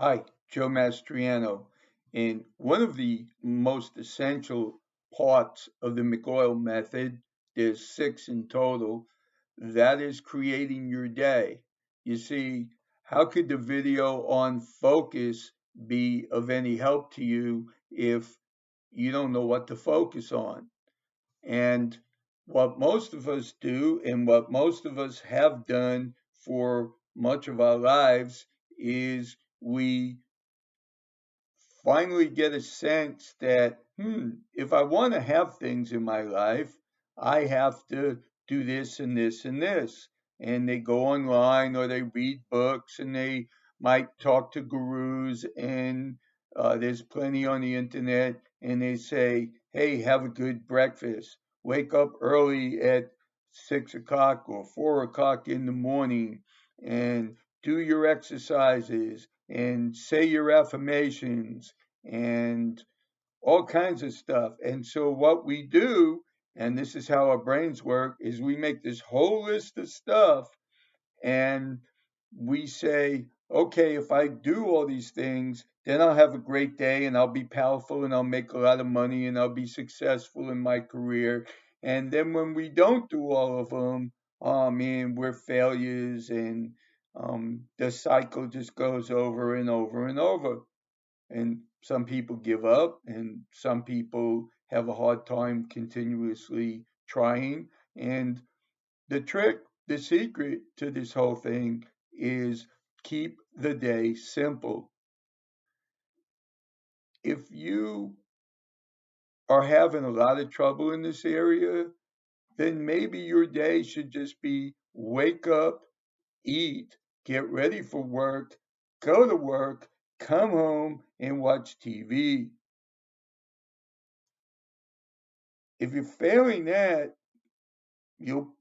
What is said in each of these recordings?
Hi, Joe Mastriano. And one of the most essential parts of the McOil method, there's six in total, that is creating your day. You see, how could the video on focus be of any help to you if you don't know what to focus on? And what most of us do, and what most of us have done for much of our lives, is we finally get a sense that, if I want to have things in my life, I have to do this and this and this. And they go online or they read books and they might talk to gurus, and there's plenty on the internet, and they say, hey, have a good breakfast. Wake up early at 6 o'clock or 4 o'clock in the morning and do your exercises and say your affirmations and all kinds of stuff. And so what we do, and this is how our brains work, is we make this whole list of stuff and we say, okay, if I do all these things, then I'll have a great day and I'll be powerful and I'll make a lot of money and I'll be successful in my career. And then when we don't do all of them, oh man, we're failures, and the cycle just goes over and over and over. And some people give up, and some people have a hard time continuously trying. And the trick, the secret to this whole thing is keep the day simple. If you are having a lot of trouble in this area, then maybe your day should just be wake up, eat, get ready for work, go to work, come home, and watch TV. If you're failing that, you'll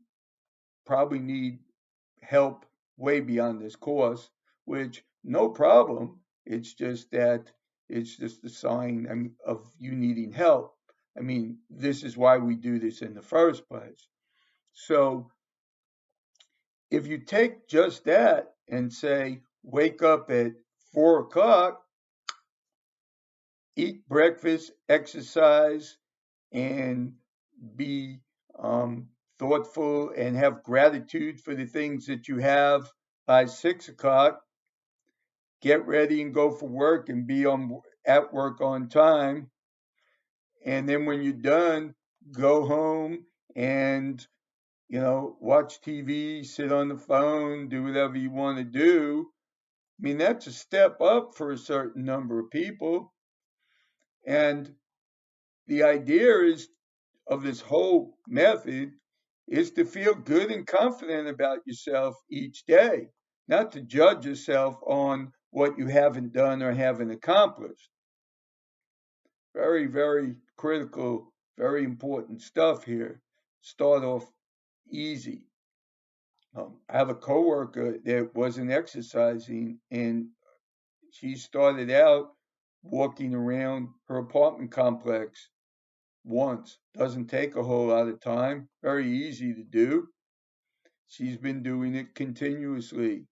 probably need help way beyond this course, which no problem. It's just that it's just a sign of you needing help. I mean, this is why we do this in the first place. So if you take just that and say, wake up at 4 o'clock, eat breakfast, exercise, and be thoughtful and have gratitude for the things that you have by 6 o'clock, get ready and go for work and be on at work on time. And then when you're done, go home and watch TV, sit on the phone, do whatever you want to do. I mean, that's a step up for a certain number of people. And the idea is of this whole method is to feel good and confident about yourself each day, not to judge yourself on what you haven't done or haven't accomplished. Very, very critical, very important stuff here. Start off easy. I have a coworker that wasn't exercising, and she started out walking around her apartment complex once. Doesn't take a whole lot of time, very easy to do. She's been doing it continuously.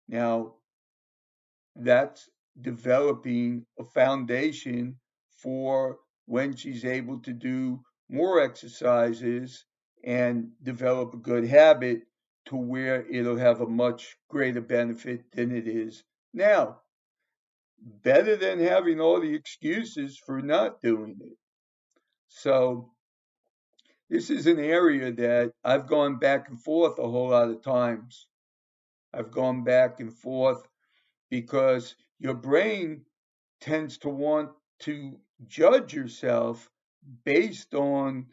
Now, that's developing a foundation for when she's able to do more exercises and develop a good habit to where it'll have a much greater benefit than it is now. Better than having all the excuses for not doing it. So, this is an area that I've gone back and forth a whole lot of times. I've gone back and forth because your brain tends to want to judge yourself based on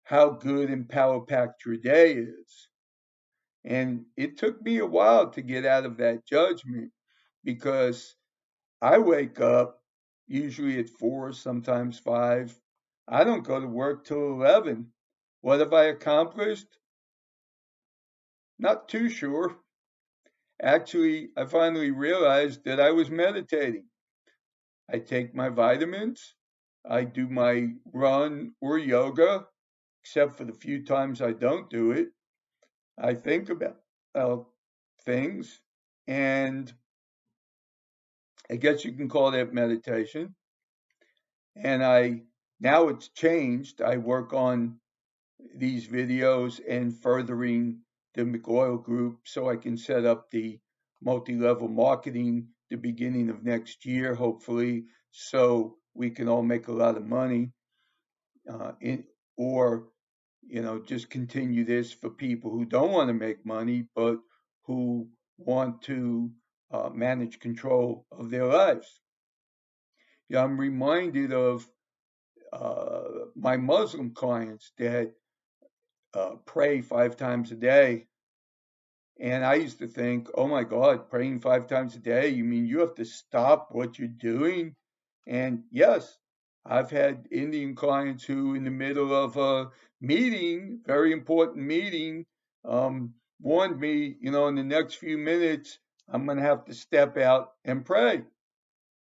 how good and power packed your day is. And it took me a while to get out of that judgment because I wake up usually at 4, sometimes 5. I don't go to work till 11. What have I accomplished? Not too sure. Actually, I finally realized that I was meditating. I take my vitamins, I do my run or yoga, except for the few times I don't do it. I think about things, and I guess you can call that meditation. And now it's changed. I work on these videos and furthering the McOil group so I can set up the multi-level marketing the beginning of next year, hopefully, so we can all make a lot of money, in, or just continue this for people who don't want to make money but who want to manage control of their lives. Yeah, I'm reminded of my Muslim clients that pray 5 times a day. And I used to think, oh my God, praying 5 times a day, you mean you have to stop what you're doing? And yes, I've had Indian clients who, in the middle of a meeting, very important meeting, warned me, in the next few minutes, I'm going to have to step out and pray.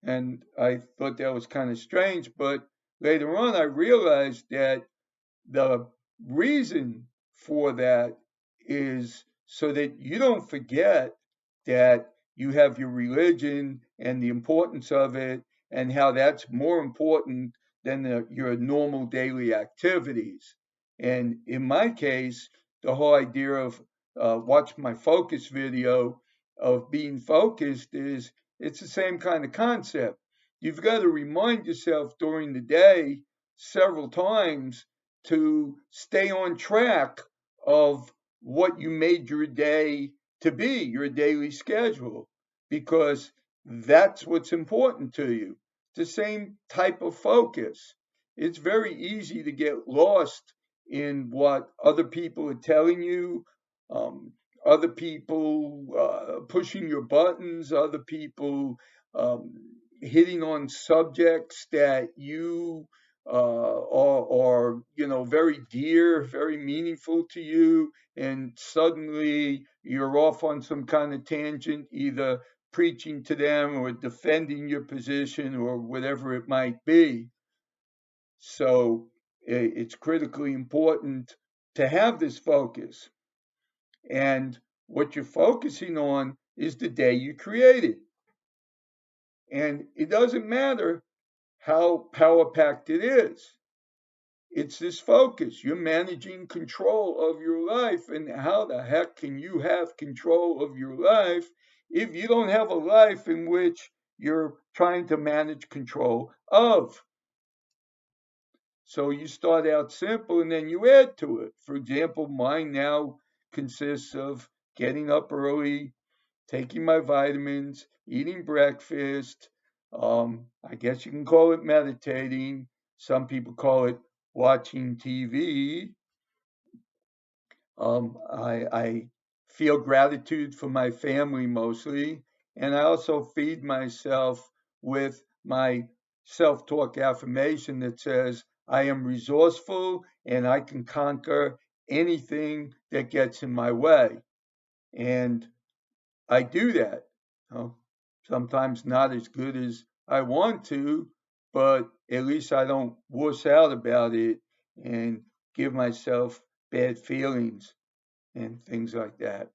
And I thought that was kind of strange. But later on, I realized that the reason for that is so that you don't forget that you have your religion and the importance of it and how that's more important than your normal daily activities. And in my case, the whole idea of watch my focus video of being focused is it's the same kind of concept. You've got to remind yourself during the day several times to stay on track of what you made your day to be, your daily schedule, because that's what's important to you. The same type of focus. It's very easy to get lost in what other people are telling you, um, other people pushing your buttons, other people um, hitting on subjects that you are very dear, very meaningful to you, and suddenly you're off on some kind of tangent, either preaching to them or defending your position or whatever it might be. So it's critically important to have this focus. And what you're focusing on is the day you created. And it doesn't matter how power packed it is. It's this focus. You're managing control of your life. And how the heck can you have control of your life if you don't have a life in which you're trying to manage control of? So you start out simple and then you add to it. For example, mine now consists of getting up early, taking my vitamins, eating breakfast. I guess you can call it meditating. Some people call it watching TV. I feel gratitude for my family mostly, and I also feed myself with my self talk affirmation that says, I am resourceful and I can conquer anything that gets in my way. And I do that. Sometimes not as good as I want to, but at least I don't wuss out about it and give myself bad feelings and things like that.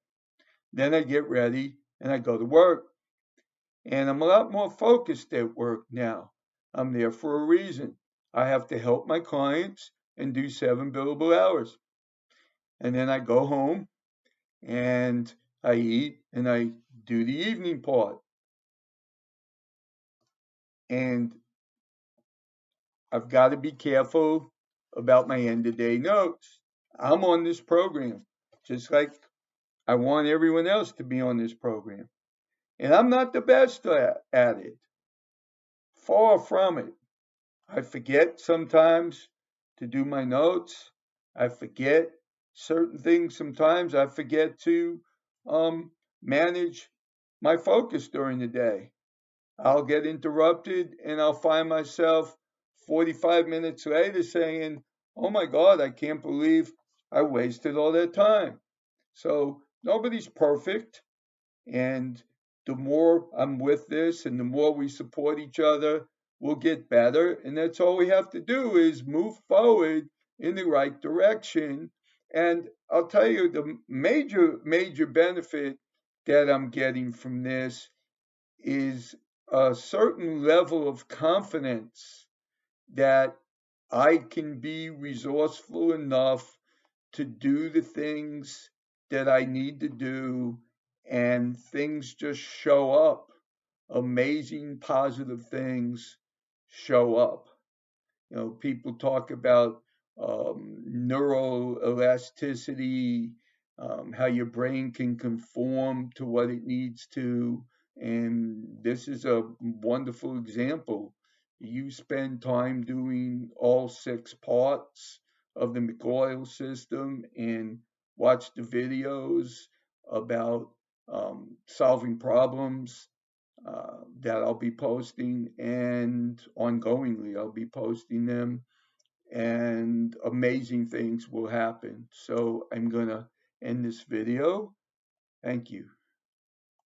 Then I get ready and I go to work. And I'm a lot more focused at work now. I'm there for a reason. I have to help my clients and do 7 billable hours. And then I go home and I eat and I do the evening part. And I've got to be careful about my end of day notes. I'm on this program, just like I want everyone else to be on this program. And I'm not the best at it. Far from it. I forget sometimes to do my notes. I forget certain things sometimes. I forget to um, manage my focus during the day. I'll get interrupted and I'll find myself 45 minutes later saying, oh my God, I can't believe I wasted all that time. So nobody's perfect. And the more I'm with this and the more we support each other, we'll get better. And that's all we have to do is move forward in the right direction. And I'll tell you the major benefit that I'm getting from this is a certain level of confidence that I can be resourceful enough to do the things that I need to do, and things just show up. Amazing positive things show up. People talk about neuroelasticity, how your brain can conform to what it needs to. And this is a wonderful example. You spend time doing all 6 parts of the McOil system and watch the videos about solving problems that I'll be posting, and ongoingly I'll be posting them, and amazing things will happen. So I'm gonna end this video. Thank you.